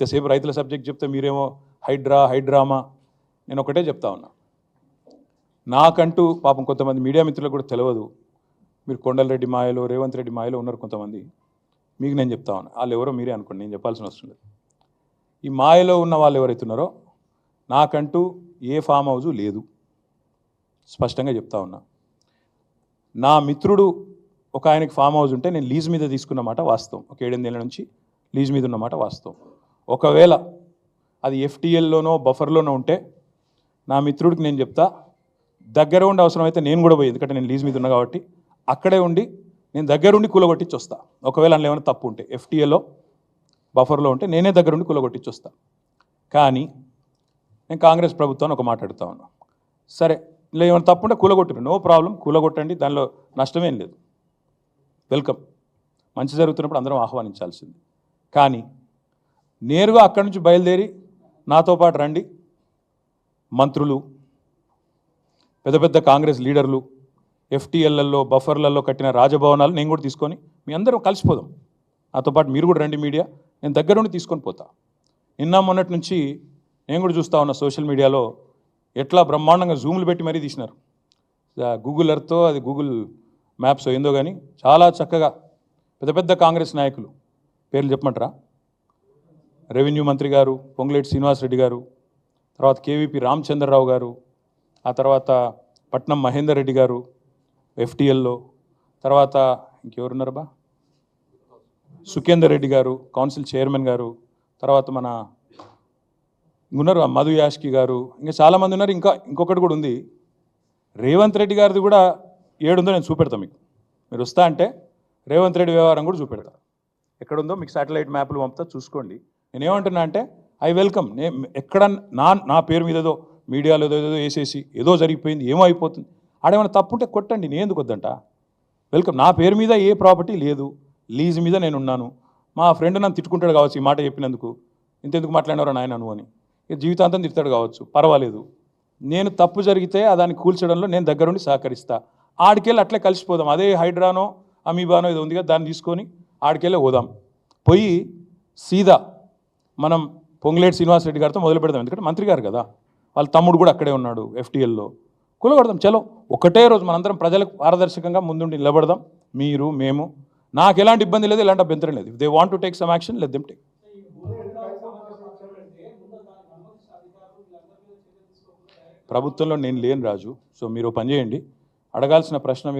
ఇంతసేపు రైతుల సబ్జెక్ట్ చెప్తే మీరేమో హైడ్రామా. నేను ఒకటే చెప్తా ఉన్నా, నాకంటూ పాపం కొంతమంది మీడియా మిత్రులకు కూడా తెలియదు. మీరు కొండలరెడ్డి మాయలో, రేవంత్ రెడ్డి మాయలో ఉన్నారు కొంతమంది. మీకు నేను చెప్తా ఉన్నా, వాళ్ళు ఎవరో మీరే అనుకోండి, నేను చెప్పాల్సిన అవసరం లేదు. ఈ మాయలో ఉన్న వాళ్ళు ఎవరైతే ఉన్నారో, నాకంటూ ఏ ఫామ్ హౌజు లేదు, స్పష్టంగా చెప్తా ఉన్నా. నా మిత్రుడు ఒక ఆయనకి ఫామ్ హౌస్ ఉంటే నేను లీజ్ మీద తీసుకున్నమాట వాస్తవం. ఒక 7-8 ఏళ్ళ నుంచి లీజ్ మీద ఉన్నమాట వాస్తవం. ఒకవేళ అది ఎఫ్టీఎల్లోనో బఫర్లోనో ఉంటే నా మిత్రుడికి నేను చెప్తా, దగ్గర ఉండి అవసరమైతే నేను కూడా పోయి, ఎందుకంటే నేను లీజ్ మీద ఉన్నా కాబట్టి అక్కడే ఉండి నేను దగ్గరుండి కూలగొట్టించి వస్తా. ఒకవేళ అందులో ఏమైనా తప్పు ఉంటే, ఎఫ్టీఎల్లో బఫర్లో ఉంటే నేనే దగ్గరుండి కూలగొట్టించి వస్తా. కానీ నేను కాంగ్రెస్ ప్రభుత్వాన్ని ఒక మాట అడుగుతా ఉన్నా, సరే ఇలా ఏమైనా తప్పు ఉంటే కూలగొట్టిరు, నో ప్రాబ్లం, కూలగొట్టండి, దానిలో నష్టమేం లేదు, వెల్కమ్. మంచి జరుగుతున్నప్పుడు అందరం ఆహ్వానించాల్సింది. కానీ నేరుగా అక్కడి నుంచి బయలుదేరి నాతో పాటు రండి మంత్రులు, పెద్ద పెద్ద కాంగ్రెస్ లీడర్లు, ఎఫ్టీఎల్లలో బఫర్లలో కట్టిన రాజభవనాలు నేను కూడా తీసుకొని మీ అందరం కలిసిపోదాం. నాతో పాటు మీరు కూడా రండి మీడియా, నేను దగ్గరుండి తీసుకొని పోతా. నిన్న మొన్నటి నుంచి నేను కూడా చూస్తూ ఉన్నా సోషల్ మీడియాలో ఎట్లా బ్రహ్మాండంగా జూములు పెట్టి మరీ తీసినారు. గూగుల్ ఎర్త్తో, అది గూగుల్ మ్యాప్స్ ఏందో కానీ చాలా చక్కగా పెద్ద పెద్ద కాంగ్రెస్ నాయకులు పేర్లు చెప్పమంటారా? రెవెన్యూ మంత్రి గారు పొంగులేటి శ్రీనివాసరెడ్డి గారు, తర్వాత కేవీపీ రామచంద్రరావు గారు, ఆ తర్వాత పట్నం మహేందర్ రెడ్డి గారు ఎఫ్టీఎల్లో, తర్వాత ఇంకెవరున్నారు బా, సుఖేందర్ రెడ్డి గారు కౌన్సిల్ చైర్మన్ గారు, తర్వాత మన ఉన్నారు మధు యాష్కి గారు, ఇంకా చాలామంది ఉన్నారు. ఇంకొకటి కూడా ఉంది, రేవంత్ రెడ్డి గారిది కూడా ఏడుందో నేను చూపెడతాను మీకు. మీరు వస్తా అంటే రేవంత్ రెడ్డి వ్యవహారం కూడా చూపెడతా. ఎక్కడుందో మీకు శాటిలైట్ మ్యాప్లు పంపుతా, చూసుకోండి. నేనేమంటున్నా అంటే ఐ వెల్కమ్. ఎక్కడ నా పేరు మీద ఏదో మీడియాలో ఏదో వేసేసి ఏదో జరిగిపోయింది, ఏమో అయిపోతుంది, ఆడేమైనా తప్పుంటే కొట్టండి, నేను ఎందుకు వద్దంట. వెల్కమ్. నా పేరు మీద ఏ ప్రాపర్టీ లేదు, లీజ్ మీద నేను ఉన్నాను. మా ఫ్రెండ్ నన్ను తిట్టుకుంటాడు కావచ్చు ఈ మాట చెప్పినందుకు, ఇంతెందుకు మాట్లాడినారో నాయన నువ్వు అని, జీవితాంతం తిడతాడు కావచ్చు, పర్వాలేదు. నేను తప్పు జరిగితే దాన్ని కూల్చడంలో నేను దగ్గరుండి సహకరిస్తా. ఆడికెళ్ళి అట్లే కలిసిపోదాం. అదే హైడ్రానో అమీబానో ఇది ఉంది కదా, దాన్ని తీసుకొని ఆడికెళ్ళే పోదాం. పోయి సీదా మనం పొంగులేటి శ్రీనివాసరెడ్డి గారితో మొదలు పెడదాం. ఎందుకంటే మంత్రి గారు కదా, వాళ్ళ తమ్ముడు కూడా అక్కడే ఉన్నాడు ఎఫ్టీఎల్లో. కూలగొడదాం, చలో ఒకటే రోజు మనందరం ప్రజలకు పారదర్శకంగా ముందుండి నిలబడదాం. మీరు మేము, నాకు ఎలాంటి ఇబ్బంది లేదు, ఎలాంటి అభ్యంతరం లేదు. They want to take some action, let them take. ప్రభుత్వంలో నేను లేను రాజు. సో మీరు పని చేయండి, అడగాల్సిన ప్రశ్న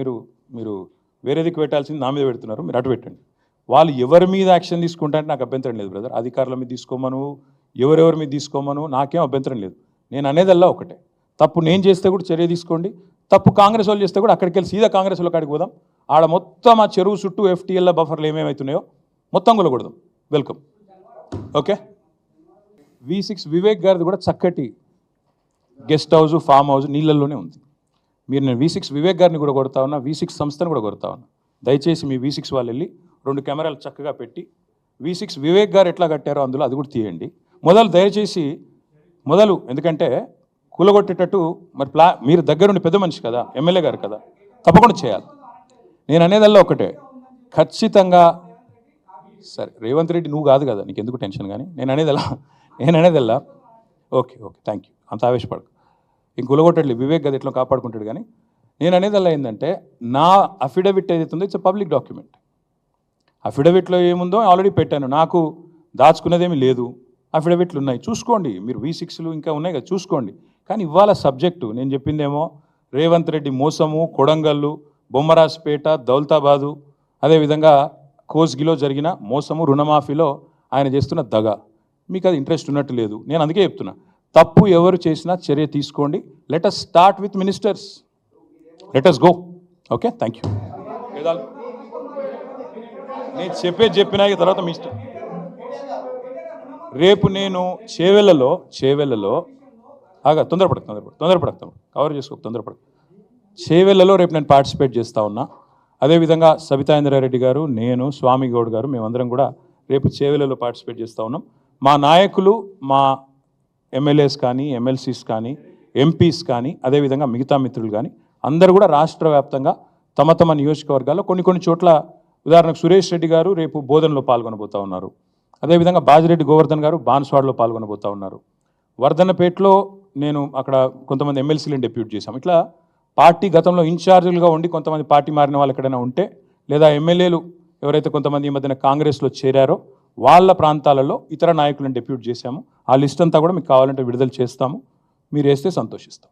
మీరు వేరే దిక్కు పెట్టాల్సింది నా మీద పెడుతున్నారు, మీరు అటు పెట్టండి. వాళ్ళు ఎవరి మీద యాక్షన్ తీసుకుంటారంటే నాకు అభ్యంతరం లేదు బ్రదర్. అధికారుల మీద తీసుకోమను, ఎవరెవరి మీద తీసుకోమను, నాకేం అభ్యంతరం లేదు. నేను అనేదల్లా ఒకటే, తప్పు నేను చేస్తే కూడా చర్య తీసుకోండి, తప్పు కాంగ్రెస్ వాళ్ళు చేస్తే కూడా అక్కడికి వెళ్ళి సీదా కాంగ్రెస్ వాళ్ళ కాడికి పోదాం. ఆడ మొత్తం ఆ చెరువు చుట్టూ ఎఫ్టీఎల్ బఫర్లు ఏమేమవుతున్నాయో మొత్తం కూలగొడదాం. వెల్కమ్. ఓకే. V6 వివేక్ గారిది కూడా చక్కటి గెస్ట్ హౌస్, ఫామ్ హౌస్ నీళ్ళల్లోనే ఉంది. నేను V6 వివేక్ గారిని కూడా కొడతా ఉన్నా, V6 సంస్థను కూడా కొడతా ఉన్నా. దయచేసి మీ V6 వాళ్ళు వెళ్ళి 2 కెమెరాలు చక్కగా పెట్టి V6 వివేక్ గారు ఎట్లా కట్టారో అందులో అది కూడా తీయండి. దయచేసి ఎందుకంటే కూలగొట్టేటట్టు మరి మీరు దగ్గరుండి పెద్ద మనిషి కదా, ఎమ్మెల్యే గారు కదా, తప్పకుండా చేయాలి. నేను అనేదల్లా ఒకటే, ఖచ్చితంగా. సరే రేవంత్ రెడ్డి నువ్వు కాదు కదా, నీకు ఎందుకు టెన్షన్. కానీ నేను అనేదల్లా ఓకే థ్యాంక్ యూ, అంత ఆవేశపడకు. ఇంక కూలగొట్టట్లేదు, వివేక్ గది ఎట్లా కాపాడుకుంటాడు. కానీ నేను అనేదల్లా ఏంటంటే, నా అఫిడవిట్ ఏదైతే ఉందో ఇట్స్ పబ్లిక్ డాక్యుమెంట్. అఫిడవిట్లో ఏముందో ఆల్రెడీ పెట్టాను, నాకు దాచుకునేదేమీ లేదు. అఫిడవిట్లు ఉన్నాయి, చూసుకోండి. మీరు V6లు ఇంకా ఉన్నాయి కదా, చూసుకోండి. కానీ ఇవాళ సబ్జెక్టు నేను చెప్పిందేమో రేవంత్ రెడ్డి మోసము, కొడంగల్లు, బొమ్మరాజ్పేట, దౌలతాబాదు, అదేవిధంగా కోస్గిలో జరిగిన మోసము, రుణమాఫీలో ఆయన చేస్తున్న దగ. మీకు అది ఇంట్రెస్ట్ ఉన్నట్టు లేదు. నేను అందుకే చెప్తున్నా, తప్పు ఎవరు చేసినా చర్య తీసుకోండి. Let us start with ministers, let us go. Okay, thank you. నేను చెప్పినా తర్వాత మీ ఇష్టం. రేపు నేను చేవెళ్ళలో తొందరపడతాం, కవర్ చేసుకో, తొందరపడక. చేవెళ్ళలో రేపు నేను పార్టిసిపేట్ చేస్తూ ఉన్నా. అదేవిధంగా సబితా ఇంద్రారెడ్డి గారు, నేను, స్వామి గౌడ్ గారు, మేమందరం కూడా రేపు చేవెళ్ళలో పార్టిసిపేట్ చేస్తూ ఉన్నాం. మా నాయకులు, మా ఎమ్మెల్యేస్ కానీ, ఎమ్మెల్సీస్ కానీ, ఎంపీస్ కానీ, అదేవిధంగా మిగతా మిత్రులు కానీ అందరూ కూడా రాష్ట్ర వ్యాప్తంగా తమ తమ నియోజకవర్గాల్లో కొన్ని చోట్ల, ఉదాహరణకు సురేష్ రెడ్డి గారు రేపు బోధనలో పాల్గొనబోతూ ఉన్నారు. అదేవిధంగా బాజిరెడ్డి గోవర్ధన్ గారు బాన్స్వాడలో పాల్గొనబోతా ఉన్నారు. వర్ధన్నపేటలో నేను అక్కడ కొంతమంది ఎమ్మెల్సీలను డెప్యూట్ చేశాం. ఇట్లా పార్టీ గతంలో ఇన్ఛార్జీలుగా ఉండి కొంతమంది పార్టీ మారిన వాళ్ళు ఎక్కడైనా ఉంటే, లేదా ఎమ్మెల్యేలు ఎవరైతే కొంతమంది ఈ మధ్యన కాంగ్రెస్లో చేరారో వాళ్ళ ప్రాంతాలలో ఇతర నాయకులను డెప్యూట్ చేశాము. ఆ లిస్ట్ అంతా కూడా మీకు కావాలంటే విడుదల చేస్తాము. మీరు వేస్తే సంతోషిస్తాం.